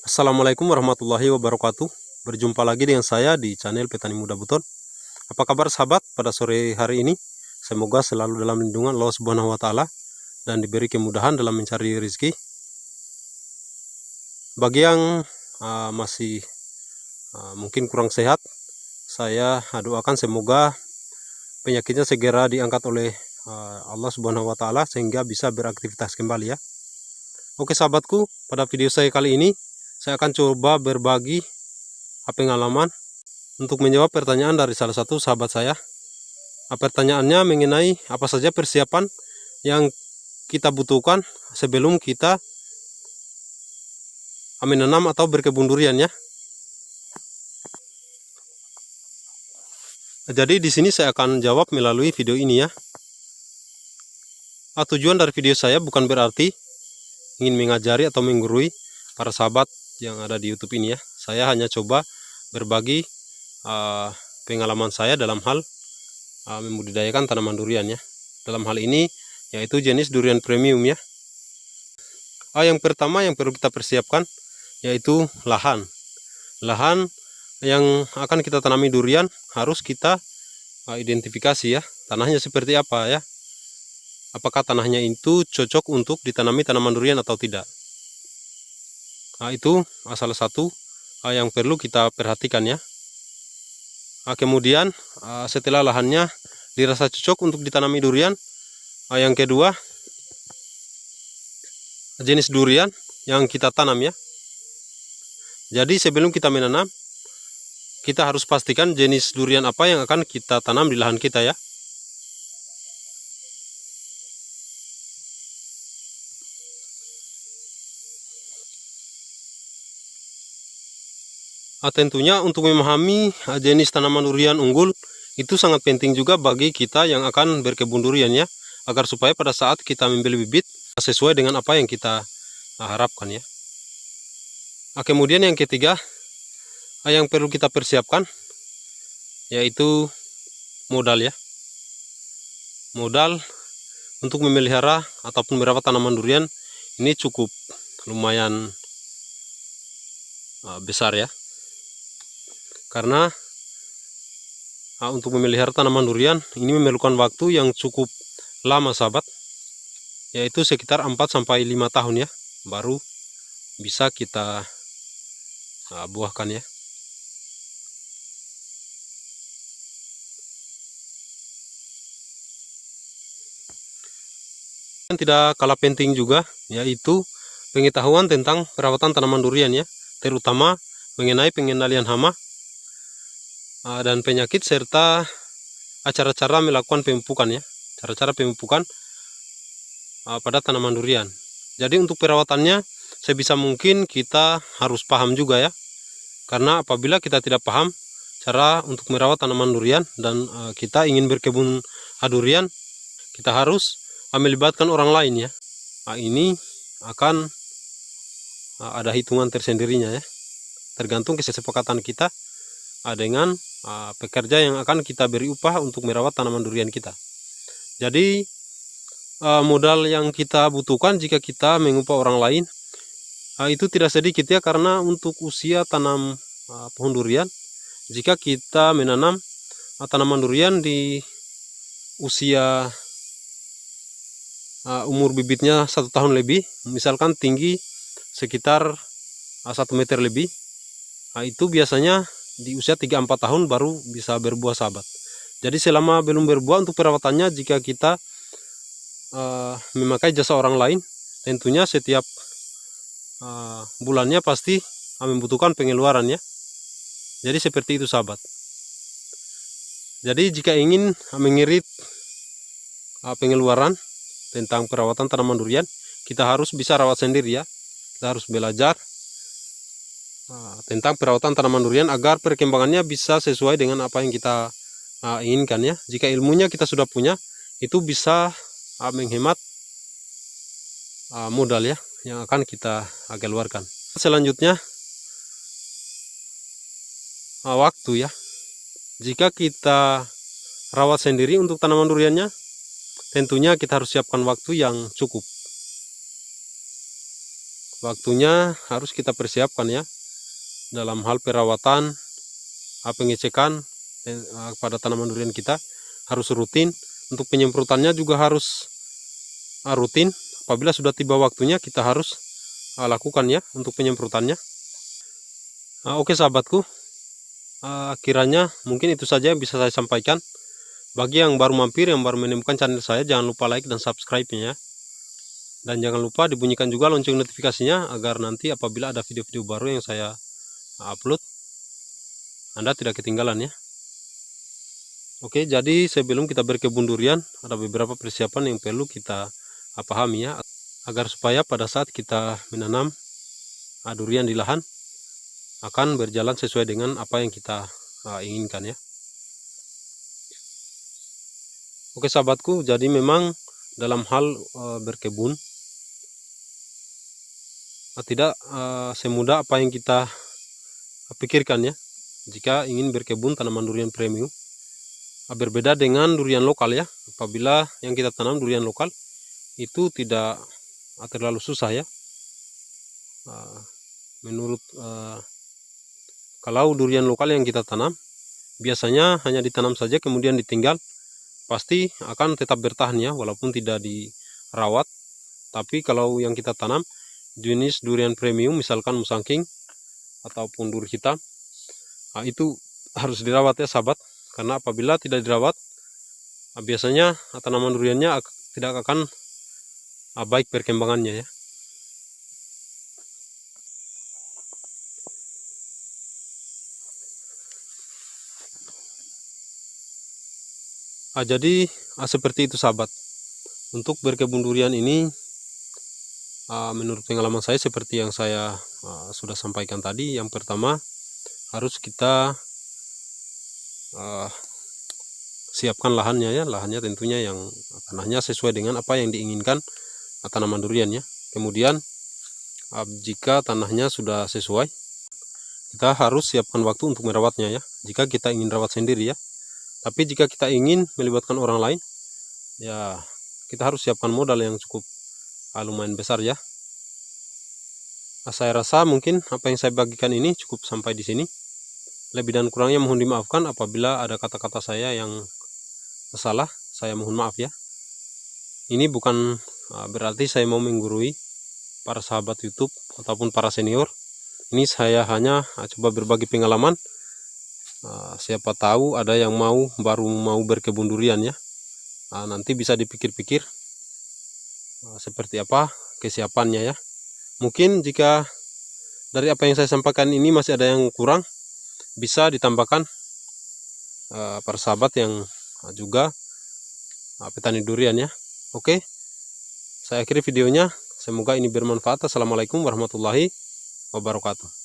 Assalamualaikum warahmatullahi wabarakatuh. Berjumpa lagi dengan saya di channel Petani Muda Buton. Apa kabar sahabat pada sore hari ini? Semoga selalu dalam lindungan Allah Subhanahu wa taala dan diberi kemudahan dalam mencari rezeki. Bagi yang masih mungkin kurang sehat, saya doakan semoga penyakitnya segera diangkat oleh Allah Subhanahu wa taala sehingga bisa beraktivitas kembali ya. Oke sahabatku, pada video saya kali ini saya akan coba berbagi pengalaman untuk menjawab pertanyaan dari salah satu sahabat saya. Pertanyaannya mengenai apa saja persiapan yang kita butuhkan sebelum kita menanam atau berkebun durian ya. Jadi di sini saya akan jawab melalui video ini ya. Tujuan dari video saya bukan berarti ingin mengajari atau menggurui para sahabat yang ada di YouTube ini ya. Saya hanya coba berbagi pengalaman saya dalam hal membudidayakan tanaman durian ya. Dalam hal ini yaitu jenis durian premium ya. Yang pertama yang perlu kita persiapkan yaitu lahan. Lahan yang akan kita tanami durian harus kita identifikasi ya. Tanahnya seperti apa ya. Apakah tanahnya itu cocok untuk ditanami tanaman durian atau tidak. Itu salah satu yang perlu kita perhatikan ya. Kemudian setelah lahannya dirasa cocok untuk ditanami durian, yang kedua jenis durian yang kita tanam ya. Jadi sebelum kita menanam, kita harus pastikan jenis durian apa yang akan kita tanam di lahan kita ya. Tentunya untuk memahami jenis tanaman durian unggul itu sangat penting juga bagi kita yang akan berkebun durian ya, agar supaya pada saat kita membeli bibit sesuai dengan apa yang kita harapkan ya. Kemudian yang ketiga yang perlu kita persiapkan yaitu modal ya. Modal untuk memelihara ataupun merawat tanaman durian ini cukup lumayan besar ya. Karena untuk memelihara tanaman durian ini memerlukan waktu yang cukup lama sahabat, yaitu sekitar 4-5 tahun ya, baru bisa kita buahkan ya. Dan tidak kalah penting juga yaitu pengetahuan tentang perawatan tanaman durian ya, terutama mengenai pengendalian hama dan penyakit serta cara-cara melakukan pemupukan ya, cara-cara pemupukan pada tanaman durian. Jadi untuk perawatannya sebisa mungkin kita harus paham juga ya, karena apabila kita tidak paham cara untuk merawat tanaman durian dan kita ingin berkebun durian, kita harus melibatkan orang lain ya. Ini akan ada hitungan tersendirinya ya, tergantung kesepakatan kita dengan pekerja yang akan kita beri upah untuk merawat tanaman durian kita. Jadi modal yang kita butuhkan jika kita mengupah orang lain itu tidak sedikit ya, karena untuk usia tanam pohon durian, jika kita menanam tanaman durian di usia umur bibitnya 1 tahun lebih, misalkan tinggi sekitar 1 meter lebih, itu biasanya di usia 3-4 tahun baru bisa berbuah sahabat. Jadi selama belum berbuah, untuk perawatannya jika kita memakai jasa orang lain, tentunya setiap bulannya pasti membutuhkan pengeluaran ya. Jadi seperti itu sahabat. Jadi jika ingin mengirit pengeluaran tentang perawatan tanaman durian, kita harus bisa rawat sendiri ya. Kita harus belajar tentang perawatan tanaman durian agar perkembangannya bisa sesuai dengan apa yang kita inginkan ya. Jika ilmunya kita sudah punya, itu bisa menghemat modal ya yang akan kita keluarkan. Selanjutnya waktu ya. Jika kita rawat sendiri untuk tanaman duriannya, tentunya kita harus siapkan waktu yang cukup. waktunya harus kita persiapkan ya, dalam hal perawatan, pengecekan pada tanaman durian kita harus rutin. Untuk penyemprotannya juga harus rutin. Apabila sudah tiba waktunya kita harus lakukan ya untuk penyemprotannya. Oke sahabatku, kiranya mungkin itu saja yang bisa saya sampaikan. Bagi yang baru mampir, yang baru menemukan channel saya, jangan lupa like dan subscribe-nya ya. Dan jangan lupa dibunyikan juga lonceng notifikasinya agar nanti apabila ada video-video baru yang saya upload, Anda tidak ketinggalan ya. Oke, jadi sebelum kita berkebun durian, ada beberapa persiapan yang perlu kita pahami ya, agar supaya pada saat kita menanam durian di lahan akan berjalan sesuai dengan apa yang kita inginkan ya. Oke sahabatku, jadi memang dalam hal berkebun tidak semudah apa yang kita pikirkan ya. Jika ingin berkebun tanaman durian premium, berbeda dengan durian lokal ya. Apabila yang kita tanam durian lokal itu tidak terlalu susah ya. Menurut kalau durian lokal yang kita tanam biasanya hanya ditanam saja kemudian ditinggal, pasti akan tetap bertahan ya walaupun tidak dirawat. Tapi kalau yang kita tanam jenis durian premium, misalkan musangking ataupun dur hitam, itu harus dirawat ya sahabat. Karena apabila tidak dirawat, biasanya tanaman duriannya tidak akan baik perkembangannya ya. Jadi seperti itu sahabat. Untuk berkebun durian ini, menurut pengalaman saya seperti yang saya sudah sampaikan tadi. Yang pertama harus kita siapkan lahannya ya. Lahannya tentunya yang tanahnya sesuai dengan apa yang diinginkan tanaman durian ya. Kemudian jika tanahnya sudah sesuai, kita harus siapkan waktu untuk merawatnya ya. Jika kita ingin rawat sendiri ya. Tapi jika kita ingin melibatkan orang lain, ya kita harus siapkan modal yang cukup lumayan besar ya. Saya rasa mungkin apa yang saya bagikan ini cukup sampai di sini. Lebih dan kurangnya mohon dimaafkan apabila ada kata-kata saya yang salah. Saya mohon maaf ya. Ini bukan berarti saya mau menggurui para sahabat YouTube ataupun para senior. Ini saya hanya coba berbagi pengalaman. Siapa tahu ada yang baru mau berkebun durian ya. Nanti bisa dipikir-pikir seperti apa kesiapannya ya. Mungkin jika dari apa yang saya sampaikan ini masih ada yang kurang, bisa ditambahkan para sahabat yang juga petani durian ya. Oke, saya akhiri videonya. Semoga ini bermanfaat. Assalamualaikum warahmatullahi wabarakatuh.